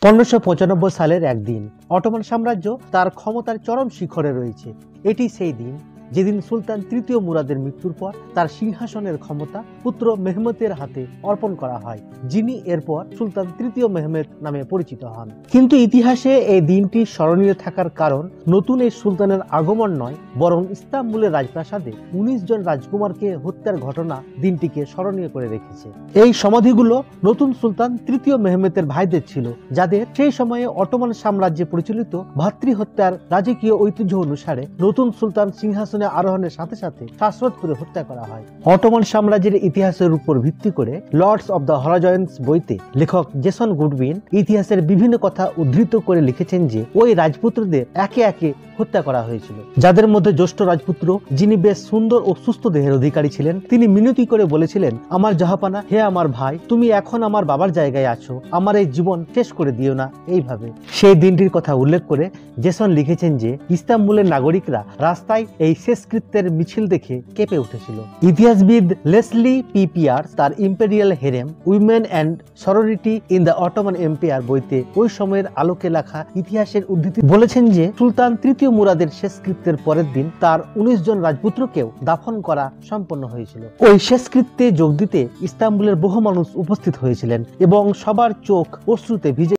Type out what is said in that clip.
1595 সালের একদিন অটোমান সাম্রাজ্য তার ক্ষমতার চরম শিখরে রয়েছে। এটি সেই দিন যেদিন সুলতান তৃতীয় মুরাদের মৃত্যুর পর তার সিংহাসনের ক্ষমতা পুত্র মেহমেতের হাতে অর্পণ করা হয়, যিনি এরপর সুলতান তৃতীয় মেহমেত নামে পরিচিত হন। কিন্তু ইতিহাসে এই দিনটি স্মরণীয় থাকার কারণ নতুন এই সুলতানের আগমন নয়, বরং ইস্তাম্বুলের রাজপ্রাসাদে 19 জন রাজকুমারকে হত্যার ঘটনা দিনটিকে স্মরণীয় করে রেখেছে। এই সমাধিগুলো নতুন সুলতান তৃতীয় মেহমেতের ভাইদের ছিল, যাদের সেই সময়ে অটোমান সাম্রাজ্যে পরিচালিত ভাতৃহত্যার রাজকীয় ঐতিহ্য অনুসারে নতুন সুলতান সিংহাসন আরোহণের সাথে সাথে শ্বাসরোধ করে হত্যা করা হয়। অটোমান সাম্রাজ্যের ইতিহাসের উপর ভিত্তি করে লর্ডস অব দ্য হরাইজন্স বইতে লেখক জেসন গুডউইন ইতিহাসের বিভিন্ন কথা উদ্ধৃত করে লিখেছেন যে ওই রাজপুত্রদের একে একে হত্যা করা হয়েছিল, যাদের মধ্যে জ্যেষ্ঠ রাজপুত্র, যিনি বেশ সুন্দর ও সুস্থ দেহের অধিকারী ছিলেন, তিনি মিনতি করে বলেছিলেন, আমার জাহাপানা, হে আমার ভাই, তুমি এখন আমার বাবার জায়গায় আছো, আমার এই জীবন শেষ করে দিও না। এইভাবে সেই দিনটির কথা উল্লেখ করে জেসন লিখেছেন যে ইস্তাম্বুলের নাগরিকরা রাস্তায় এই শেষকৃত্যের মিছিল দেখে কেঁপে উঠেছিল। ইতিহাসবিদ লেসলি পি পিয়ার্স তার imperial harem, women and sorority in the Ottoman empire বইতে ওই সময়ের আলোকে লেখা ইতিহাসের উদ্ধৃতি বলেছেন যে সুলতান তৃতীয় মুরাদের শেষকৃত্যের পরের দিন তার 19 জন রাজপুত্রকেও দাফন করা সম্পন্ন হয়েছিল। ওই শেষকৃত্যে যোগ দিতে ইস্তাম্বুলের বহু মানুষ উপস্থিত হয়েছিলেন এবং সবার চোখ অশ্রুতে ভিজে